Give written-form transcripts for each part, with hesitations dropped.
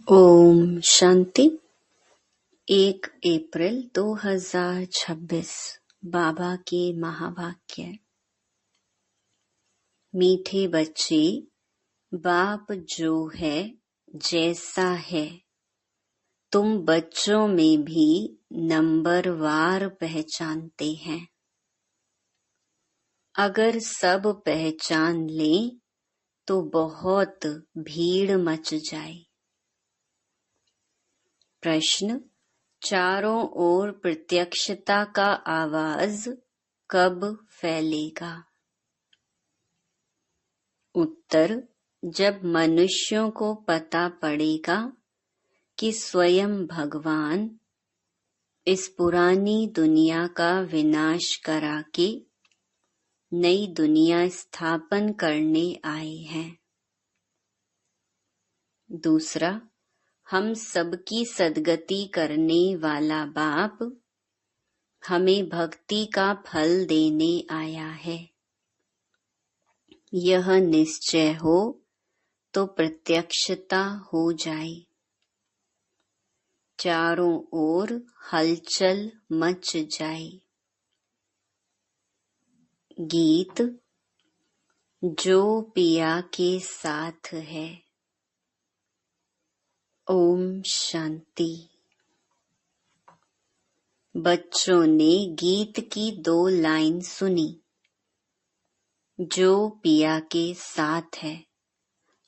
ओम शांति। 1 अप्रैल 2026 बाबा के महावाक्य। मीठे बच्चे, बाप जो है जैसा है तुम बच्चों में भी नंबरवार पहचानते हैं। अगर सब पहचान लें तो बहुत भीड़ मच जाए। प्रश्न, चारों ओर प्रत्यक्षता का आवाज कब फैलेगा? उत्तर, जब मनुष्यों को पता पड़ेगा कि स्वयं भगवान इस पुरानी दुनिया का विनाश करा के नई दुनिया स्थापन करने आए हैं। दूसरा, हम सबकी सद्गति करने वाला बाप हमें भक्ति का फल देने आया है। यह निश्चय हो तो प्रत्यक्षता हो जाए। चारों ओर हलचल मच जाए। गीत, जो पिया के साथ है। ओम शांति। बच्चों ने गीत की 2 लाइन सुनी। जो पिया के साथ है।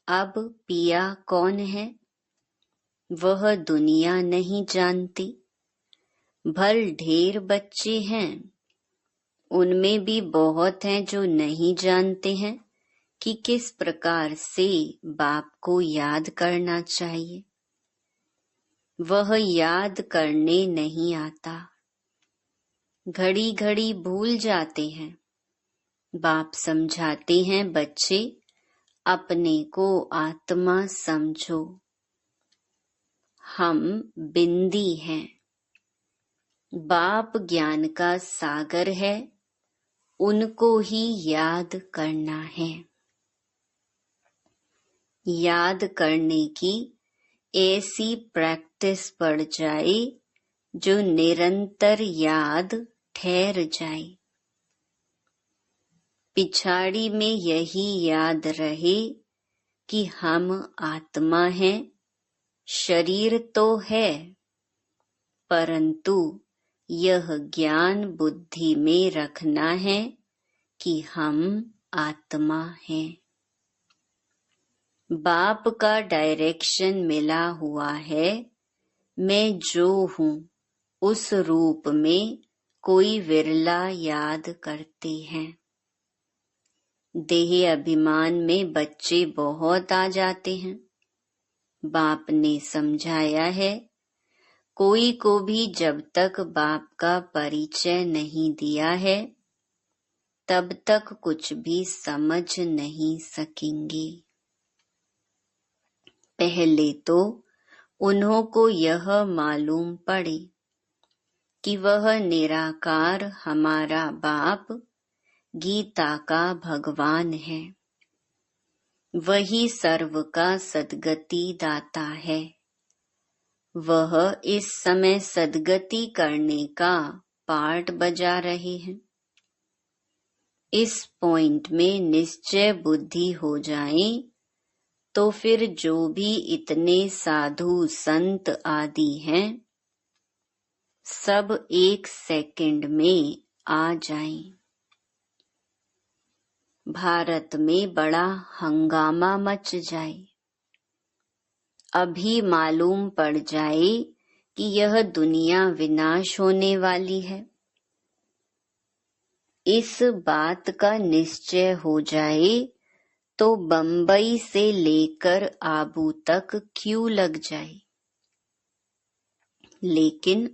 अब पिया कौन है? वह दुनिया नहीं जानती। भल ढेर बच्चे हैं, उनमें भी बहुत हैं जो नहीं जानते हैं कि किस प्रकार से बाप को याद करना चाहिए। वह याद करने नहीं आता, घड़ी घड़ी भूल जाते हैं। बाप समझाते हैं, बच्चे अपने को आत्मा समझो। हम बिंदी हैं। बाप ज्ञान का सागर है, उनको ही याद करना है। याद करने की ऐसी प्रैक्टिस पड़ जाए जो निरंतर याद ठहर जाए। पिछाड़ी में यही याद रहे कि हम आत्मा हैं, शरीर तो है, परंतु यह ज्ञान बुद्धि में रखना है कि हम आत्मा हैं। बाप का डायरेक्शन मिला हुआ है, मैं जो हूँ उस रूप में कोई विरला याद करते हैं। देह अभिमान में बच्चे बहुत आ जाते हैं। बाप ने समझाया है, कोई को भी जब तक बाप का परिचय नहीं दिया है तब तक कुछ भी समझ नहीं सकेंगे। पहले तो उन्हों को यह मालूम पड़े कि वह निराकार हमारा बाप गीता का भगवान है। वही सर्व का सद्गति दाता है। वह इस समय सद्गति करने का पार्ट बजा रहे हैं। इस पॉइंट में निश्चय बुद्धि हो जाए तो फिर जो भी इतने साधु संत आदि हैं सब 1 सेकंड में आ जाएं। भारत में बड़ा हंगामा मच जाए। अभी मालूम पड़ जाए कि यह दुनिया विनाश होने वाली है। इस बात का निश्चय हो जाए तो बंबई से लेकर आबू तक क्यू लग जाए। लेकिन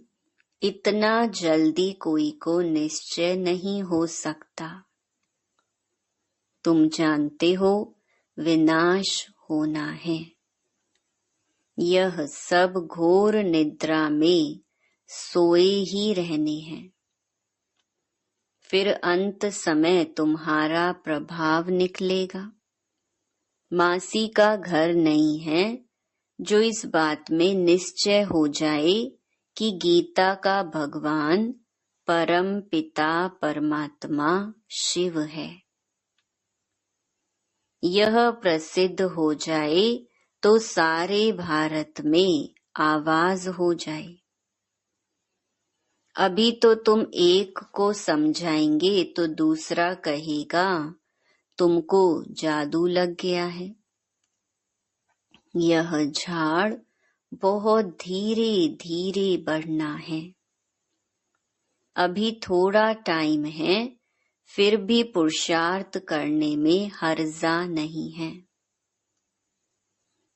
इतना जल्दी कोई को निश्चय नहीं हो सकता। तुम जानते हो विनाश होना है। यह सब घोर निद्रा में सोए ही रहने हैं। फिर अंत समय तुम्हारा प्रभाव निकलेगा। मासी का घर नहीं है जो इस बात में निश्चय हो जाए कि गीता का भगवान परम पिता परमात्मा शिव है। यह प्रसिद्ध हो जाए तो सारे भारत में आवाज हो जाए। अभी तो तुम एक को समझाएंगे तो दूसरा कहेगा तुमको जादू लग गया है। यह झाड़ बहुत धीरे धीरे बढ़ना है। अभी थोड़ा टाइम है, फिर भी पुरुषार्थ करने में हर्जा नहीं है।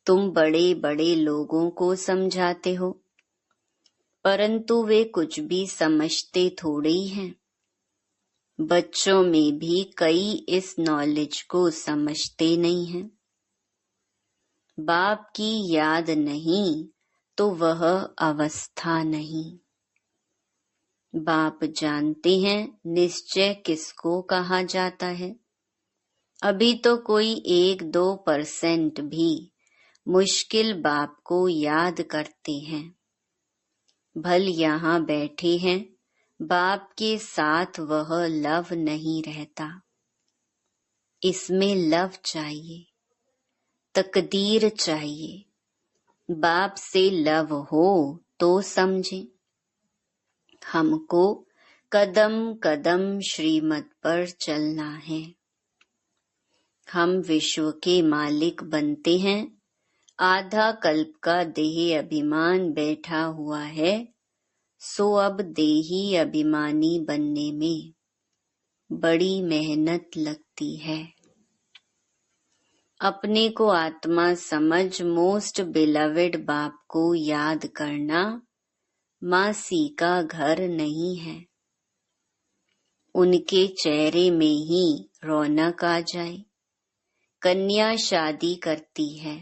तुम बड़े बड़े लोगों को समझाते हो, परंतु वे कुछ भी समझते थोड़े ही हैं। बच्चों में भी कई इस नॉलेज को समझते नहीं हैं। बाप की याद नहीं तो वह अवस्था नहीं। बाप जानते हैं निश्चय किसको कहा जाता है। अभी तो कोई 1-2% भी मुश्किल बाप को याद करते हैं। भल यहाँ बैठे हैं, बाप के साथ वह लव नहीं रहता। इसमें लव चाहिए, तकदीर चाहिए। बाप से लव हो तो समझें। हमको कदम कदम श्रीमत पर चलना है। हम विश्व के मालिक बनते हैं। आधा कल्प का देही अभिमान बैठा हुआ है, सो अब देही अभिमानी बनने में बड़ी मेहनत लगती है। अपने को आत्मा समझ मोस्ट बिलवेड बाप को याद करना मासी का घर नहीं है। उनके चेहरे में ही रौनक आ जाए। कन्या शादी करती है,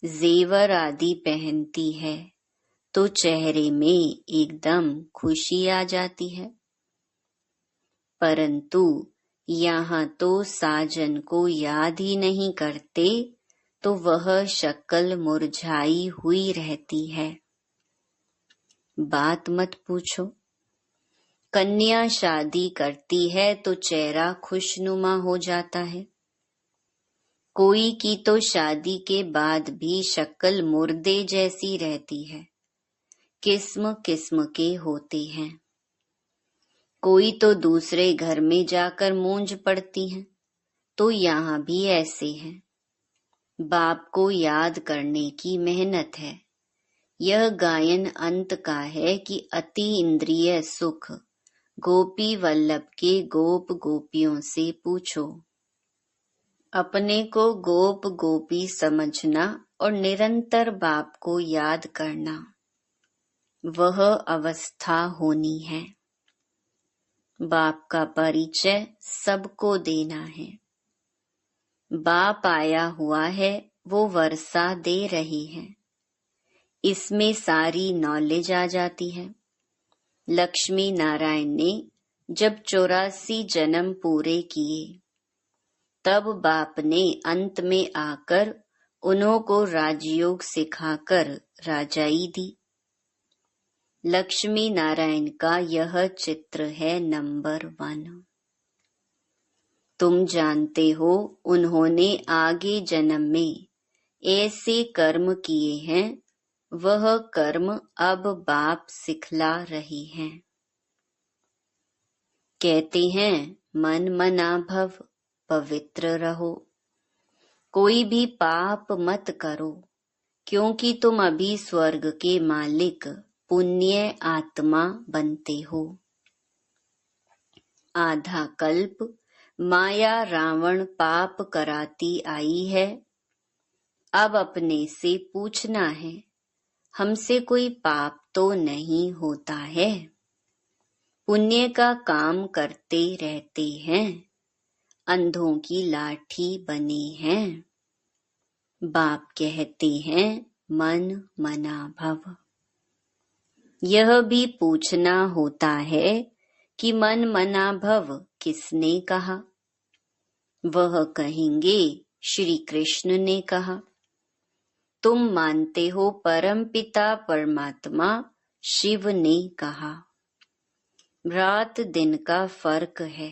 जेवर आदि पहनती है तो चेहरे में एकदम खुशी आ जाती है। परंतु यहाँ तो साजन को याद ही नहीं करते तो वह शक्ल मुरझाई हुई रहती है। बात मत पूछो। कन्या शादी करती है तो चेहरा खुशनुमा हो जाता है। कोई की तो शादी के बाद भी शक्ल मुर्दे जैसी रहती है। किस्म किस्म के होते हैं। कोई तो दूसरे घर में जाकर मूंज पड़ती है, तो यहाँ भी ऐसे है। बाप को याद करने की मेहनत है। यह गायन अंत का है कि अति इंद्रिय सुख गोपी वल्लभ के गोप गोपियों से पूछो। अपने को गोप गोपी समझना और निरंतर बाप को याद करना, वह अवस्था होनी है। बाप का परिचय सबको देना है। बाप आया हुआ है, वो वर्षा दे रही है। इसमें सारी नॉलेज आ जाती है। लक्ष्मी नारायण ने जब 84 जन्म पूरे किए, तब बाप ने अंत में आकर उन्हों को राजयोग सिखाकर राजाई दी। लक्ष्मी नारायण का यह चित्र है नंबर 1। तुम जानते हो उन्होंने आगे जन्म में ऐसे कर्म किए हैं, वह कर्म अब बाप सिखला रहे हैं। कहते हैं मन मना भव, पवित्र रहो। कोई भी पाप मत करो, क्योंकि तुम अभी स्वर्ग के मालिक पुण्य आत्मा बनते हो। आधा कल्प माया रावण पाप कराती आई है। अब अपने से पूछना है, हमसे कोई पाप तो नहीं होता है। पुण्य का काम करते रहते हैं, अंधों की लाठी बने हैं। बाप कहते हैं मन मना भव। यह भी पूछना होता है कि मन मना भव किसने कहा। वह कहेंगे श्री कृष्ण ने कहा। तुम मानते हो परम पिता परमात्मा शिव ने कहा। रात दिन का फर्क है।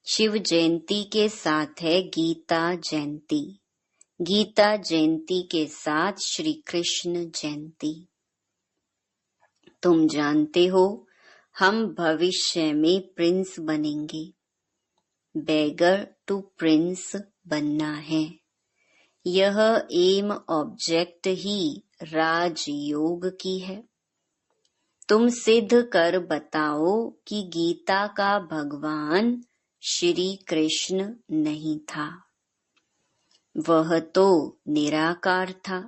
शिव जयंती के साथ है गीता जयंती, गीता जयंती के साथ श्री कृष्ण जयंती। तुम जानते हो हम भविष्य में प्रिंस बनेंगे। बेगर टू प्रिंस बनना है। यह एम ऑब्जेक्ट ही राजयोग की है। तुम सिद्ध कर बताओ कि गीता का भगवान श्री कृष्ण नहीं था, वह तो निराकार था।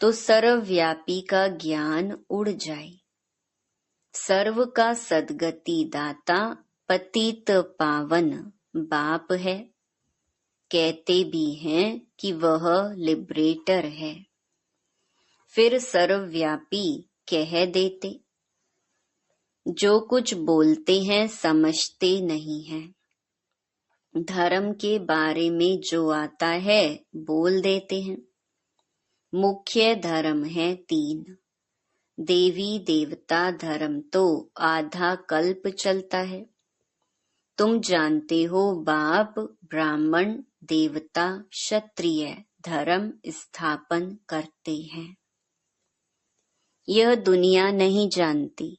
तो सर्वव्यापी का ज्ञान उड़ जाए। सर्व का सद्गति दाता पतित पावन बाप है। कहते भी हैं कि वह लिबरेटर है, फिर सर्वव्यापी कह देते। जो कुछ बोलते हैं समझते नहीं हैं। धर्म के बारे में जो आता है बोल देते हैं। मुख्य धर्म है 3। देवी देवता धर्म तो आधा कल्प चलता है। तुम जानते हो बाप ब्राह्मण देवता क्षत्रिय धर्म स्थापन करते हैं। यह दुनिया नहीं जानती।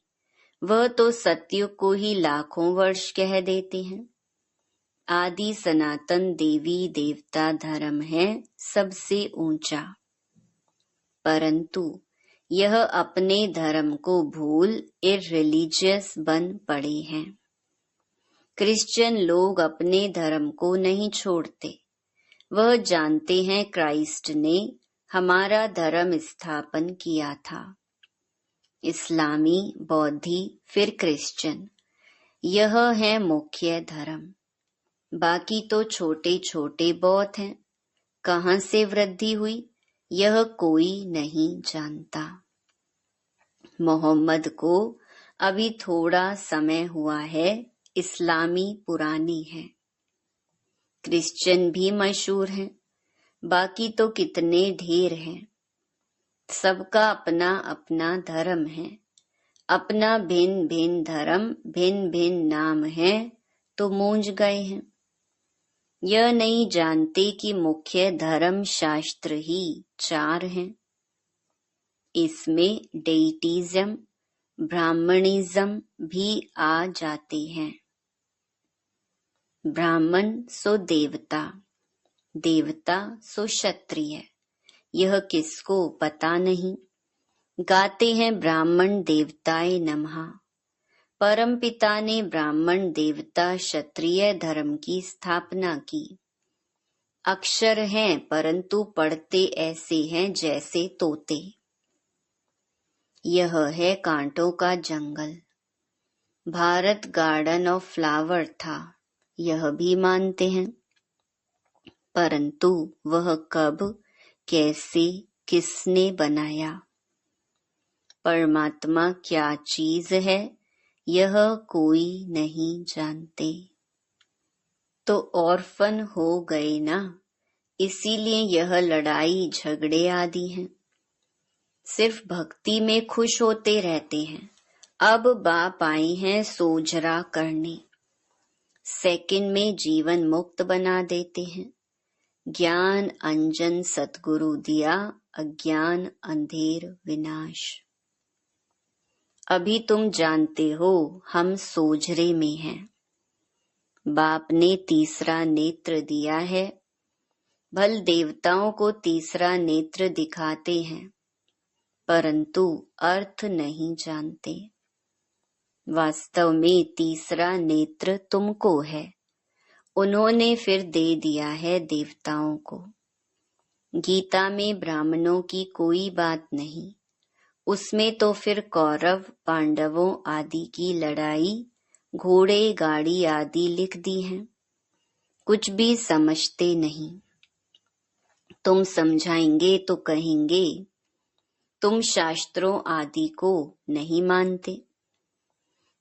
वह तो सत्य को ही लाखों वर्ष कह देते हैं। आदि सनातन देवी देवता धर्म है सबसे ऊंचा, परंतु यह अपने धर्म को भूल इररिलीजियस बन पड़े हैं। क्रिश्चियन लोग अपने धर्म को नहीं छोड़ते। वह जानते हैं क्राइस्ट ने हमारा धर्म स्थापन किया था। इस्लामी, बौद्धि, फिर क्रिश्चियन, यह है मुख्य धर्म। बाकी तो छोटे छोटे बहुत हैं। कहाँ से वृद्धि हुई यह कोई नहीं जानता। मोहम्मद को अभी थोड़ा समय हुआ है, इस्लामी पुरानी है। क्रिश्चियन भी मशहूर हैं, बाकी तो कितने ढेर हैं। सबका अपना अपना धर्म है, अपना भिन्न भिन्न धर्म, भिन्न भिन्न नाम है, तो मूंझ गए हैं। यह नहीं जानते कि मुख्य धर्म शास्त्र ही 4 हैं। इसमें डेइटिज्म, ब्राह्मणिज्म भी आ जाते हैं। ब्राह्मण सो देवता, देवता सो क्षत्रिय, यह किसको पता नहीं। गाते हैं ब्राह्मण देवताए नमः। परम पिता ने ब्राह्मण देवता क्षत्रिय धर्म की स्थापना की। अक्षर हैं परंतु पढ़ते ऐसे हैं जैसे तोते। यह है कांटों का जंगल। भारत गार्डन ऑफ फ्लावर था, यह भी मानते हैं, परंतु वह कब, कैसे, किसने बनाया? परमात्मा क्या चीज है यह कोई नहीं जानते। तो ऑर्फन हो गए ना, इसीलिए यह लड़ाई झगड़े आदि हैं। सिर्फ भक्ति में खुश होते रहते हैं। अब बाप आए हैं सोजरा करने, सेकंड में जीवन मुक्त बना देते हैं। ज्ञान अंजन सतगुरु दिया, अज्ञान अंधेर विनाश। अभी तुम जानते हो हम सोजरे में हैं। बाप ने तीसरा नेत्र दिया है। भल देवताओं को तीसरा नेत्र दिखाते हैं, परंतु अर्थ नहीं जानते। वास्तव में तीसरा नेत्र तुमको है, उन्होंने फिर दे दिया है देवताओं को। गीता में ब्राह्मणों की कोई बात नहीं, उसमें तो फिर कौरव पांडवों आदि की लड़ाई, घोड़े गाड़ी आदि लिख दी हैं। कुछ भी समझते नहीं। तुम समझाएंगे तो कहेंगे तुम शास्त्रों आदि को नहीं मानते।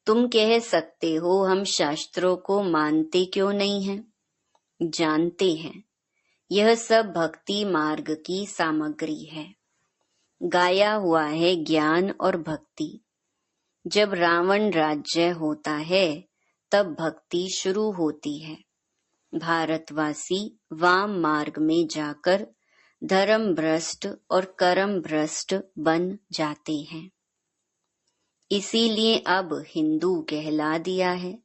तुम कह सकते हो हम शास्त्रों को मानते क्यों नहीं हैं? जानते हैं, यह सब भक्ति मार्ग की सामग्री है। गाया हुआ है ज्ञान और भक्ति। जब रावण राज्य होता है तब भक्ति शुरू होती है। भारतवासी वाम मार्ग में जाकर धर्म भ्रष्ट और कर्म भ्रष्ट बन जाते हैं। इसीलिए अब हिंदू कहला दिया है,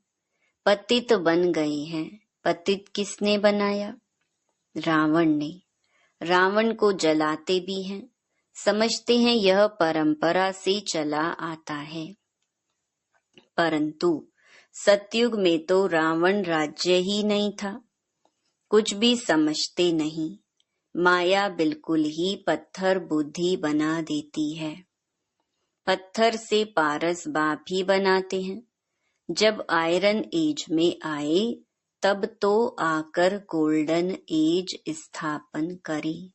पतित बन गए हैं। पतित किसने बनाया? रावण ने। रावण को जलाते भी हैं, समझते हैं यह परंपरा से चला आता है। परंतु सतयुग में तो रावण राज्य ही नहीं था। कुछ भी समझते नहीं। माया बिल्कुल ही पत्थर बुद्धि बना देती है। पत्थर से पारस बाप ही बनाते हैं। जब आयरन एज में आए तब तो आकर गोल्डन एज स्थापन करी।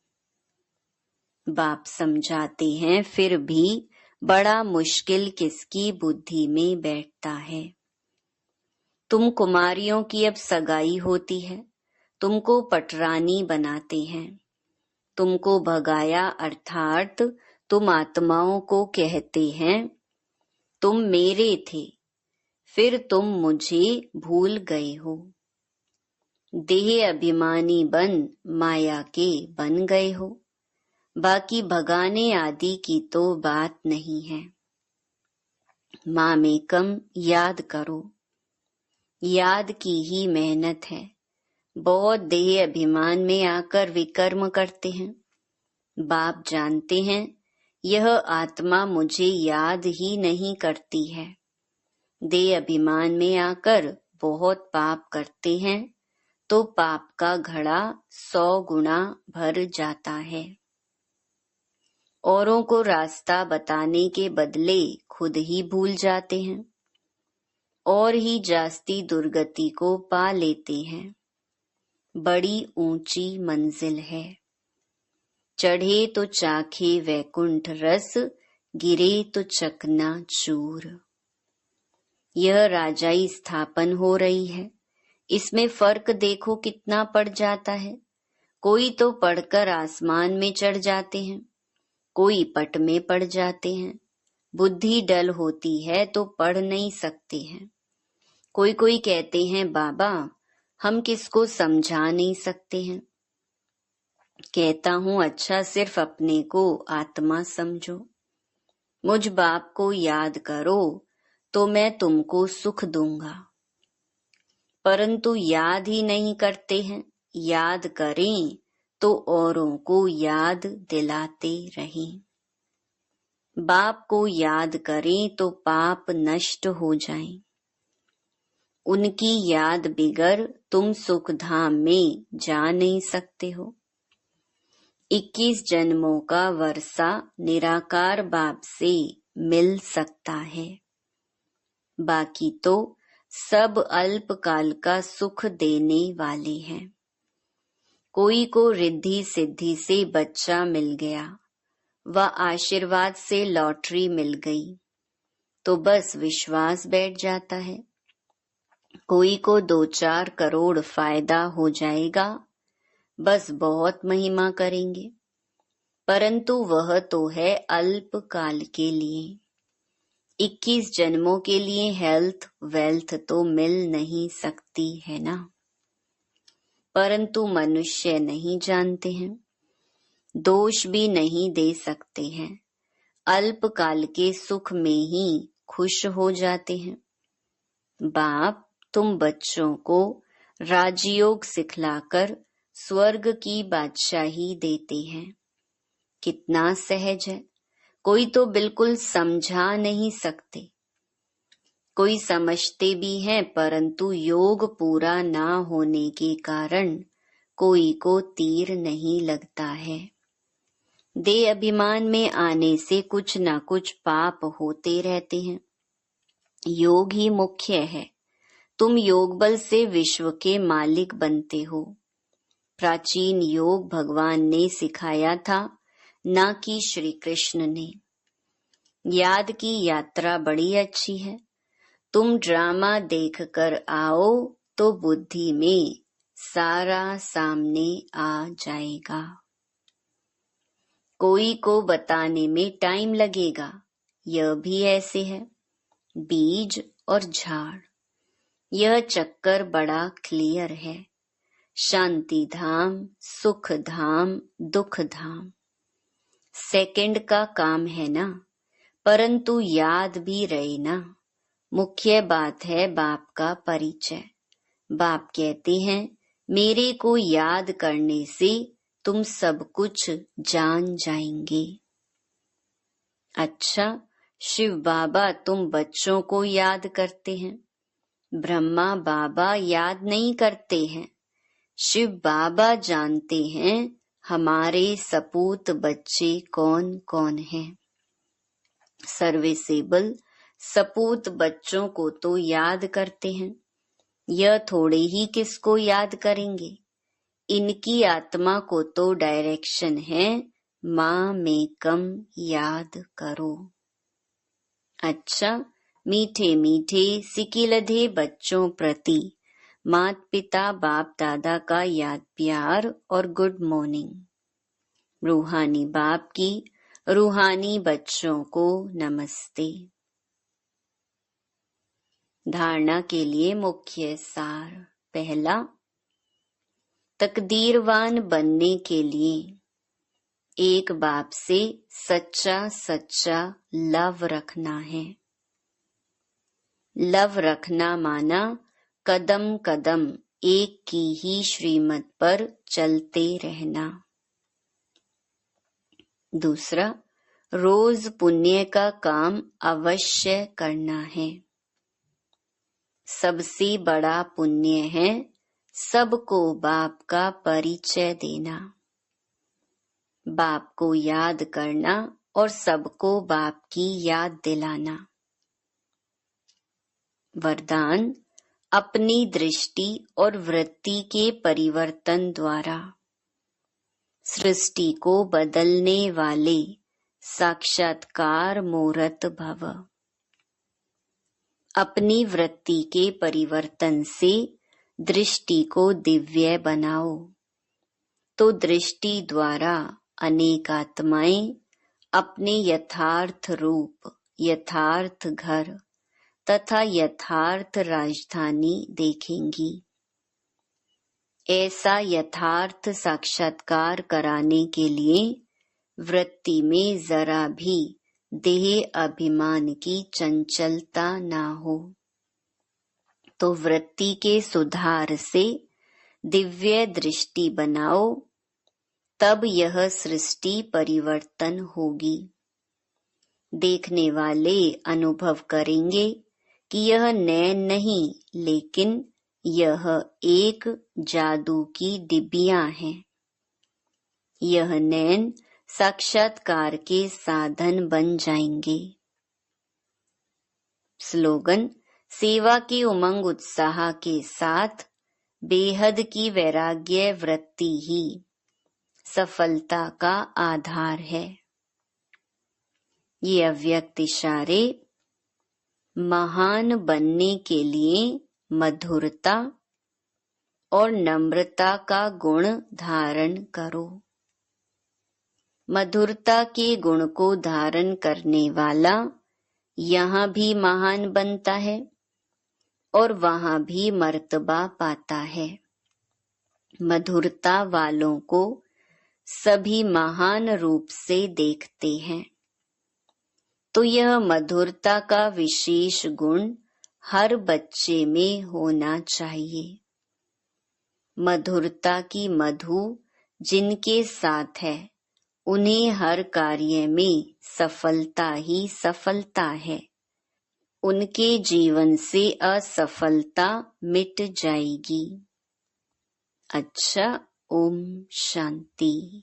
बाप समझाते हैं फिर भी बड़ा मुश्किल किसकी बुद्धि में बैठता है। तुम कुमारियों की अब सगाई होती है, तुमको पटरानी बनाते हैं। तुमको भगाया अर्थात तुम आत्माओं को कहते हैं तुम मेरे थे, फिर तुम मुझे भूल गए हो। देह अभिमानी बन माया के बन गए हो। बाकी भगाने आदि की तो बात नहीं है। मामेकम याद करो। याद की ही मेहनत है। बहुत देह अभिमान में आकर विकर्म करते हैं। बाप जानते हैं यह आत्मा मुझे याद ही नहीं करती है। देह अभिमान में आकर बहुत पाप करते हैं तो पाप का घड़ा 100 गुना भर जाता है। औरों को रास्ता बताने के बदले खुद ही भूल जाते हैं और ही जास्ती दुर्गति को पा लेते हैं। बड़ी ऊंची मंजिल है। चढ़े तो चाखे वैकुंठ रस, गिरे तो चकना चूर। यह राजाई स्थापन हो रही है। इसमें फर्क देखो कितना पड़ जाता है। कोई तो पढ़कर आसमान में चढ़ जाते हैं, कोई पट में पड़ जाते हैं। बुद्धि डल होती है तो पढ़ नहीं सकते हैं। कोई कोई कहते हैं बाबा हम किसको समझा नहीं सकते हैं। कहता हूँ अच्छा सिर्फ अपने को आत्मा समझो। मुझ बाप को याद करो तो मैं तुमको सुख दूंगा। परंतु याद ही नहीं करते हैं। याद करें तो औरों को याद दिलाते रहें। बाप को याद करें तो पाप नष्ट हो जाएं। उनकी याद बिगर तुम सुख धाम में जा नहीं सकते हो। 21 जन्मों का वर्षा निराकार बाप से मिल सकता है। बाकी तो सब अल्पकाल का सुख देने वाले हैं। कोई को रिद्धि सिद्धि से बच्चा मिल गया व आशीर्वाद से लॉटरी मिल गई तो बस विश्वास बैठ जाता है। कोई को 2-4 करोड़ फायदा हो जाएगा, बस बहुत महिमा करेंगे। परंतु वह तो है अल्पकाल के लिए। 21 जन्मों के लिए हेल्थ वेल्थ तो मिल नहीं सकती है ना। परंतु मनुष्य नहीं जानते हैं, दोष भी नहीं दे सकते हैं। अल्पकाल के सुख में ही खुश हो जाते हैं। बाप तुम बच्चों को राजयोग सिखलाकर स्वर्ग की बादशाही देते हैं। कितना सहज है। कोई तो बिल्कुल समझा नहीं सकते। कोई समझते भी हैं परंतु योग पूरा ना होने के कारण कोई को तीर नहीं लगता है। देह अभिमान में आने से कुछ न कुछ पाप होते रहते हैं। योग ही मुख्य है। तुम योग बल से विश्व के मालिक बनते हो। प्राचीन योग भगवान ने सिखाया था, ना कि श्री कृष्ण ने। याद की यात्रा बड़ी अच्छी है। तुम ड्रामा देखकर आओ तो बुद्धि में सारा सामने आ जाएगा। कोई को बताने में टाइम लगेगा, यह भी ऐसे है। बीज और झाड़, यह चक्कर बड़ा क्लियर है। शांति धाम, सुख धाम, दुख धाम, सेकंड का काम है ना, परंतु याद भी रहे ना। मुख्य बात है बाप का परिचय। बाप कहते हैं मेरे को याद करने से तुम सब कुछ जान जाएंगे। अच्छा, शिव बाबा तुम बच्चों को याद करते हैं, ब्रह्मा बाबा याद नहीं करते हैं। शिव बाबा जानते हैं हमारे सपूत बच्चे कौन कौन हैं। सर्विसेबल सपूत बच्चों को तो याद करते हैं, यह थोड़े ही किसको याद करेंगे। इनकी आत्मा को तो डायरेक्शन है, माँ में कम याद करो। अच्छा, मीठे मीठे सिकिलधे बच्चों प्रति माता पिता बाप दादा का याद प्यार और गुड मॉर्निंग। रूहानी बाप की रूहानी बच्चों को नमस्ते। धारणा के लिए मुख्य सार। पहला, तकदीरवान बनने के लिए एक बाप से सच्चा सच्चा लव रखना है। लव रखना माना कदम कदम एक की ही श्रीमत पर चलते रहना। दूसरा, रोज पुण्य का काम अवश्य करना है। सबसे बड़ा पुण्य है सबको बाप का परिचय देना, बाप को याद करना और सबको बाप की याद दिलाना। वरदान, अपनी दृष्टि और वृत्ति के परिवर्तन द्वारा सृष्टि को बदलने वाले साक्षात्कार मूर्त भव। अपनी वृत्ति के परिवर्तन से दृष्टि को दिव्य बनाओ, तो दृष्टि द्वारा अनेक आत्माएं अपने यथार्थ रूप, यथार्थ घर तथा यथार्थ राजधानी देखेंगी। ऐसा यथार्थ साक्षात्कार कराने के लिए वृत्ति में जरा भी देह अभिमान की चंचलता ना हो, तो वृत्ति के सुधार से दिव्य दृष्टि बनाओ, तब यह सृष्टि परिवर्तन होगी। देखने वाले अनुभव करेंगे कि यह नैन नहीं, लेकिन यह एक जादू की डिबियां हैं। यह नैन साक्षात्कार के साधन बन जाएंगे। स्लोगन, सेवा के उमंग उत्साह के साथ बेहद की वैराग्य वृत्ति ही सफलता का आधार है। ये अव्यक्त इशारे महान बनने के लिए मधुरता और नम्रता का गुण धारण करो। मधुरता के गुण को धारण करने वाला यहाँ भी महान बनता है और वहाँ भी मर्तबा पाता है। मधुरता वालों को सभी महान रूप से देखते हैं, तो यह मधुरता का विशेष गुण हर बच्चे में होना चाहिए। मधुरता की मधु जिनके साथ है, उन्हें हर कार्य में सफलता ही सफलता है। उनके जीवन से असफलता मिट जाएगी। अच्छा, ओम शांति।